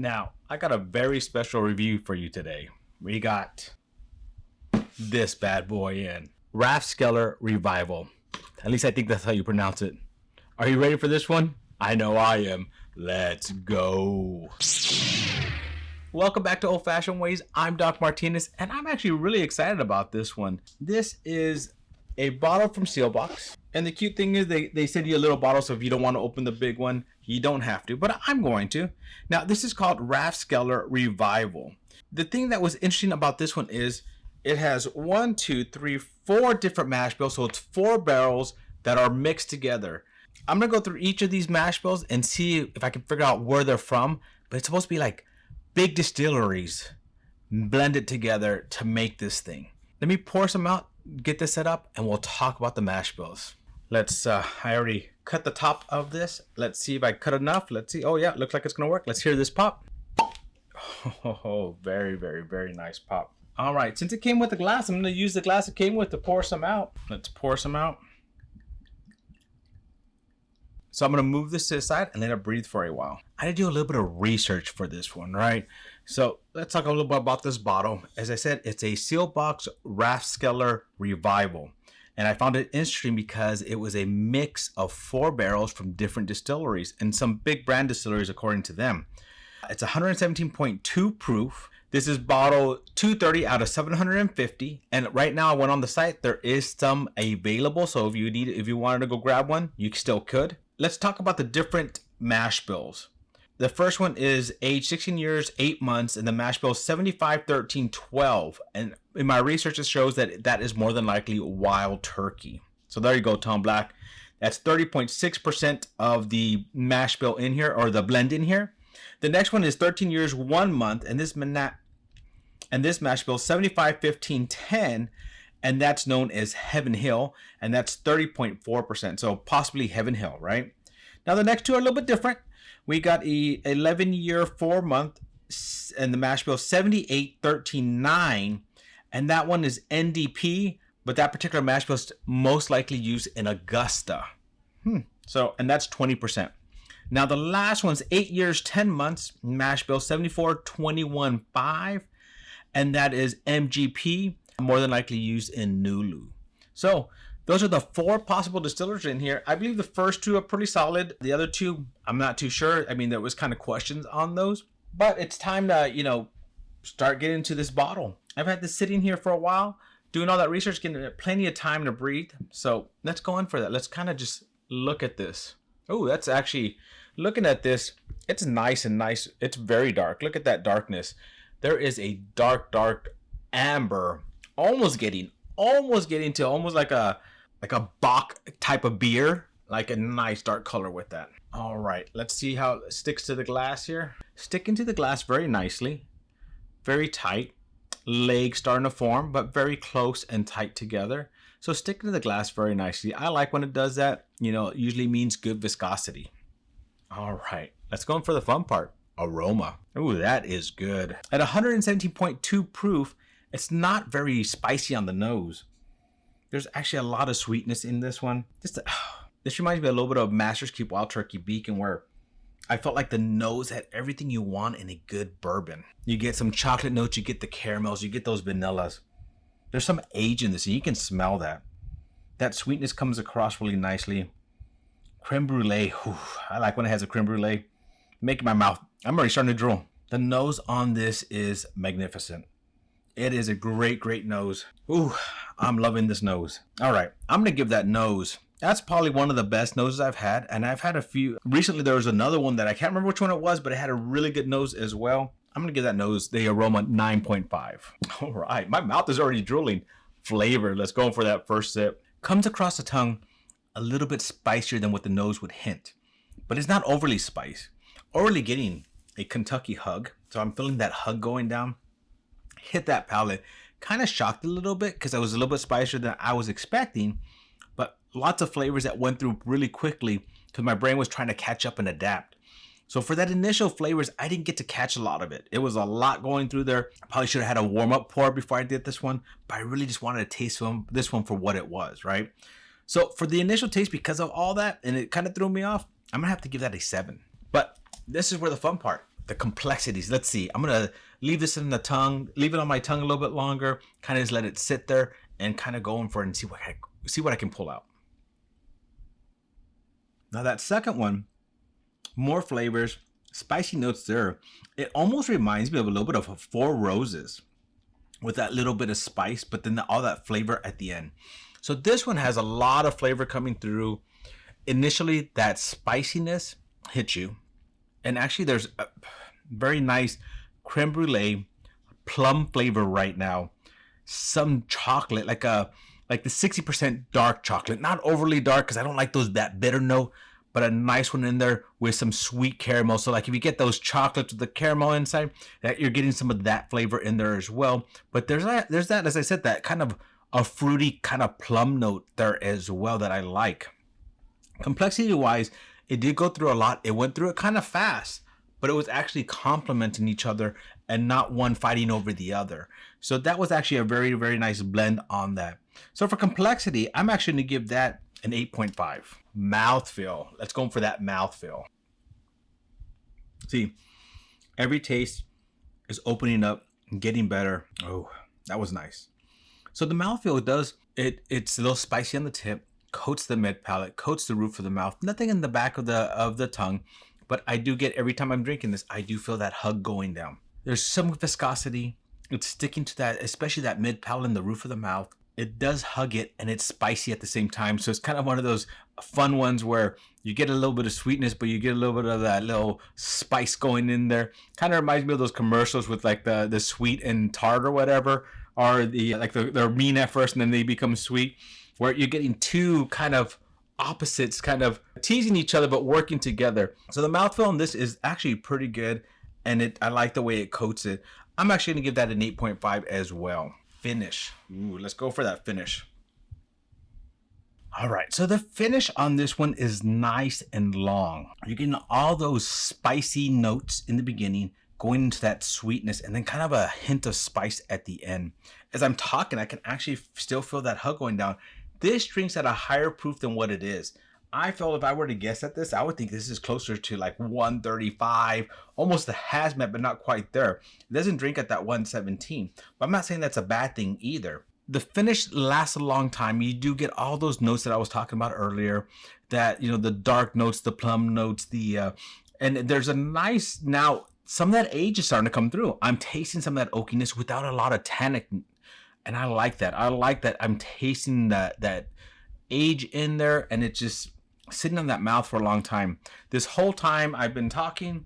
Now, I got a very special review for you today. We got this bad boy in. RathsKellar Revival. At least I think that's how you pronounce it. Are you ready for this one? I know I am. Let's go. Welcome back to Old Fashioned Ways. I'm Doc Martinez, and I'm actually really excited about this one. This is a bottle from Sealbox. And the cute thing is they send you a little bottle, so if you don't want to open the big one, you don't have to, but I'm going to. Now, this is called RathsKellar Revival. The thing that was interesting about this one is it has 4 different mash bills, so it's 4 barrels that are mixed together. I'm going to go through each of these mash bills and see if I can figure out where they're from, but it's supposed to be like big distilleries blended together to make this thing. Let me pour some out, get this set up, and we'll talk about the mash bills. Let's, I already cut the top of this. Let's see if I cut enough. Let's see. Oh yeah, looks like it's gonna work. Let's hear this pop. Oh, very, very, very nice pop. All right, since it came with the glass, I'm gonna use the glass it came with to pour some out. Let's pour some out. So I'm gonna move this to the side and let it breathe for a while. I did do a little bit of research for this one, right? So let's talk a little bit about this bottle. As I said, it's a Sealbox RathsKellar Revival. And I found it interesting because it was a mix of 4 barrels from different distilleries and some big brand distilleries according to them. It's 117.2 proof. This is bottle 230 out of 750. And right now I went on the site, there is some available. So if you wanted to go grab one, you still could. Let's talk about the different mash bills. The first one is age 16 years, 8 months, and the mash bill is 75, 13, 12. And in my research, it shows that that is more than likely wild turkey. So there you go, Tom Black. That's 30.6% of the mash bill in here, or the blend in here. The next one is 13 years, 1 month, and this mash bill is 75, 15, 10, and that's known as Heaven Hill, and that's 30.4%. So possibly Heaven Hill, right? Now the next two are a little bit different. We got a 11 year, 4 month, and the mash bill 78, 13, 9, and that one is NDP, but that particular mash bill is most likely used in Augusta. So, and that's 20%. Now the last one's 8 years, 10 months, mash bill 74, 21, 5, and that is MGP, more than likely used in Nulu. So those are the 4 possible distillers in here. I believe the first 2 are pretty solid. The other 2, I'm not too sure. I mean, there was kind of questions on those, but it's time to, start getting into this bottle. I've had this sitting here for a while, doing all that research, getting plenty of time to breathe. So let's go in for that. Let's kind of just look at this. Oh, that's actually, looking at this, it's nice and nice. It's very dark. Look at that darkness. There is a dark, dark amber, almost getting to almost like a Bock type of beer, like a nice dark color with that. All right, let's see how it sticks to the glass here. Sticking to the glass very nicely, very tight. Legs starting to form, but very close and tight together. So sticking to the glass very nicely. I like when it does that. It usually means good viscosity. All right, let's go in for the fun part. Aroma. Ooh, that is good. At 117.2 proof, it's not very spicy on the nose. There's actually a lot of sweetness in this one. This reminds me a little bit of Master's Keep Wild Turkey Beacon, where I felt like the nose had everything you want in a good bourbon. You get some chocolate notes, you get the caramels, you get those vanillas. There's some age in this, and you can smell that. That sweetness comes across really nicely. Creme brulee. Whew, I like when it has a creme brulee. Making my mouth, I'm already starting to drool. The nose on this is magnificent. It is a great, great nose. Ooh, I'm loving this nose. All right, I'm gonna give that nose. That's probably one of the best noses I've had, and I've had a few. Recently, there was another one that I can't remember which one it was, but it had a really good nose as well. I'm gonna give that nose, the Aroma, 9.5. All right, my mouth is already drooling. Flavor, let's go for that first sip. Comes across the tongue a little bit spicier than what the nose would hint, but it's not overly spiced. Already getting a Kentucky hug, so I'm feeling that hug going down. Hit that palate, kind of shocked a little bit because I was a little bit spicier than I was expecting, but lots of flavors that went through really quickly because my brain was trying to catch up and adapt. So for that initial flavors, I didn't get to catch a lot of it. It was a lot going through there. I probably should have had a warm-up pour before I did this one, but I really just wanted to taste this one for what it was, right? So for the initial taste, because of all that, and it kind of threw me off, I'm gonna have to give that a 7. But this is where the fun part. the complexities. Let's see. I'm gonna leave this in the tongue, leave it on my tongue a little bit longer, kind of just let it sit there and kind of go in for it and see what I can pull out. Now that second one, more flavors, spicy notes there. It almost reminds me of a little bit of a Four Roses with that little bit of spice, but then all that flavor at the end. So this one has a lot of flavor coming through. Initially, that spiciness hits you. And actually, there's a very nice creme brulee, plum flavor right now. Some chocolate, like the 60% dark chocolate. Not overly dark, because I don't like that bitter note, but a nice one in there with some sweet caramel. So like if you get those chocolates with the caramel inside, that you're getting some of that flavor in there as well. But there's that, as I said, that kind of a fruity kind of plum note there as well that I like. Complexity wise, it did go through a lot. It went through it kind of fast, but it was actually complementing each other and not one fighting over the other. So that was actually a very, very nice blend on that. So for complexity, I'm actually going to give that an 8.5. Mouthfeel. Let's go for that mouthfeel. See, every taste is opening up and getting better. Oh, that was nice. So the mouthfeel it's a little spicy on the tip, coats the mid palate, coats the roof of the mouth. Nothing in the back of the tongue, but I do get, every time I'm drinking this, I do feel that hug going down. There's some viscosity. It's sticking to that, especially that mid palate and the roof of the mouth. It does hug it, and it's spicy at the same time. So it's kind of one of those fun ones where you get a little bit of sweetness, but you get a little bit of that little spice going in there. Kind of reminds me of those commercials with like the sweet and tart or whatever, or they're mean at first and then they become sweet, where you're getting two kind of opposites kind of teasing each other but working together. So the mouthfeel on this is actually pretty good, and I like the way it coats it. I'm actually going to give that an 8.5 as well. Finish. Ooh, let's go for that finish. All right, so the finish on this one is nice and long. You're getting all those spicy notes in the beginning, going into that sweetness, and then kind of a hint of spice at the end. As I'm talking, I can actually still feel that hug going down. This drink's at a higher proof than what it is. I feel if I were to guess at this, I would think this is closer to like 135, almost a hazmat, but not quite there. It doesn't drink at that 117, but I'm not saying that's a bad thing either. The finish lasts a long time. You do get all those notes that I was talking about earlier, that, you know, the dark notes, the plum notes, and there's a nice, now some of that age is starting to come through. I'm tasting some of that oakiness without a lot of tannic, and I like that. I like that I'm tasting that age in there, and it's just sitting on that mouth for a long time. This whole time I've been talking,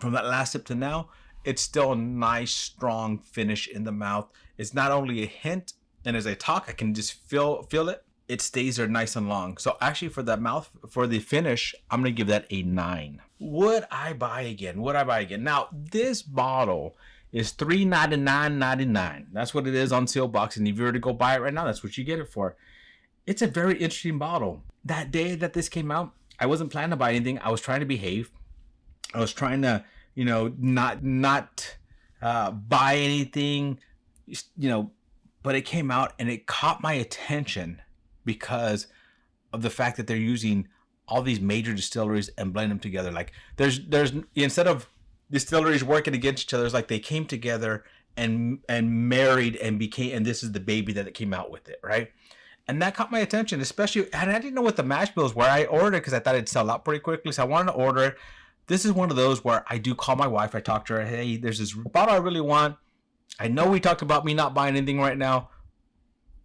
from that last sip to now, it's still a nice strong finish in the mouth. It's not only a hint, and as I talk I can just feel it. It stays there nice and long. So actually for the finish, I'm gonna give that a 9. Would I buy again? Now this bottle is $3.99.99. That's what it is on sale box, and if you were to go buy it right now, that's what you get it for. It's a very interesting bottle. That day that this came out, I wasn't planning to buy anything. I was trying to behave. I was trying to, you know, not buy anything, you know, but it came out and it caught my attention because of the fact that they're using all these major distilleries and blend them together. Like there's instead of distilleries working against each other, it's like they came together and married and became, and this is the baby that it came out with it, right? And that caught my attention, especially, and I didn't know what the mash bills were. I ordered it because I thought it'd sell out pretty quickly, so I wanted to order it. This is one of those where I do call my wife. I talk to her, hey, there's this bottle I really want. I know we talked about me not buying anything right now,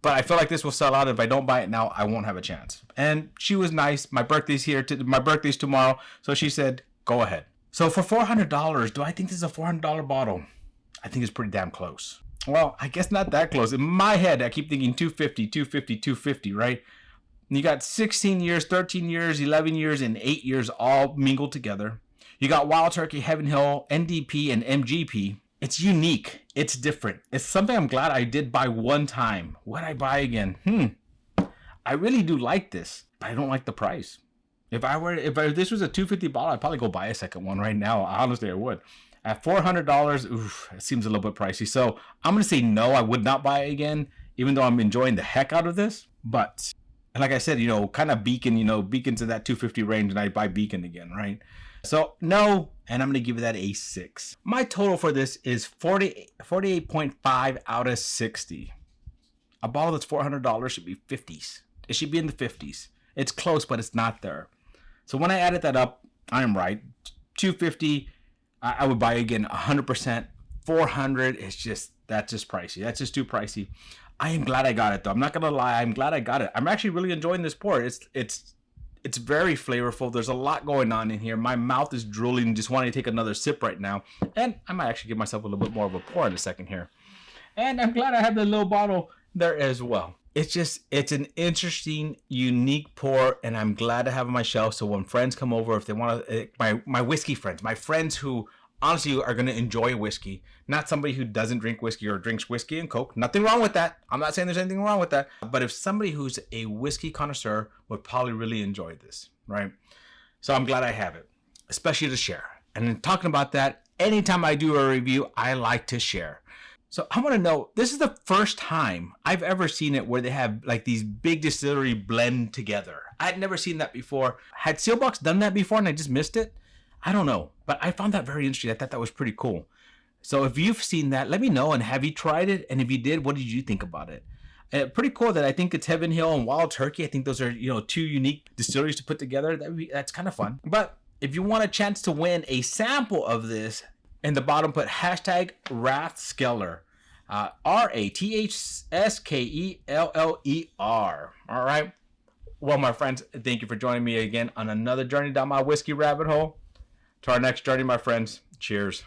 but I feel like this will sell out. If I don't buy it now, I won't have a chance. And she was nice. My birthday's tomorrow, so she said, go ahead. So for $400, do I think this is a $400 bottle? I think it's pretty damn close. Well, I guess not that close. In my head, I keep thinking 250, right? You got 16 years, 13 years, 11 years, and 8 years all mingled together. You got Wild Turkey, Heaven Hill, NDP, and MGP. It's unique. It's different. It's something I'm glad I did buy one time. Would I buy again? I really do like this, but I don't like the price. If this was a $250 bottle, I'd probably go buy a second one right now. Honestly, I would. At $400, oof, it seems a little bit pricey. So I'm going to say no, I would not buy it again, even though I'm enjoying the heck out of this. But, and like I said, you know, kind of Beacon, you know, Beacon's in that $250 range, and I buy Beacon again, right? So no, and I'm going to give that a 6. My total for this is 48.5 out of 60. A bottle that's $400 should be 50s. It should be in the 50s. It's close, but it's not there. So when I added that up, I am right. 250, I would buy again 100%. 400 is that's just pricey. That's just too pricey. I am glad I got it though. I'm not gonna lie. I'm glad I got it. I'm actually really enjoying this pour. It's very flavorful. There's a lot going on in here. My mouth is drooling, just wanting to take another sip right now. And I might actually give myself a little bit more of a pour in a second here. And I'm glad I have the little bottle there as well. It's an interesting, unique pour, and I'm glad to have it on my shelf. So when friends come over, if they want to, my whiskey friends, my friends who honestly are going to enjoy whiskey, not somebody who doesn't drink whiskey or drinks whiskey and Coke. Nothing wrong with that. I'm not saying there's anything wrong with that. But if somebody who's a whiskey connoisseur would probably really enjoy this, right? So I'm glad I have it, especially to share. And in talking about that, anytime I do a review, I like to share. So I want to know, this is the first time I've ever seen it where they have like these big distillery blend together. I'd never seen that before. Had Sealbox done that before and I just missed it? I don't know, but I found that very interesting. I thought that was pretty cool. So if you've seen that, let me know. And have you tried it? And if you did, what did you think about it? Pretty cool that I think it's Heaven Hill and Wild Turkey. I think those are, two unique distilleries to put together. That's kind of fun. But if you want a chance to win a sample of this, in the bottom put hashtag RathsKellar. RathsKeller. All right. Well, my friends, thank you for joining me again on another journey down my whiskey rabbit hole. To our next journey, my friends. Cheers.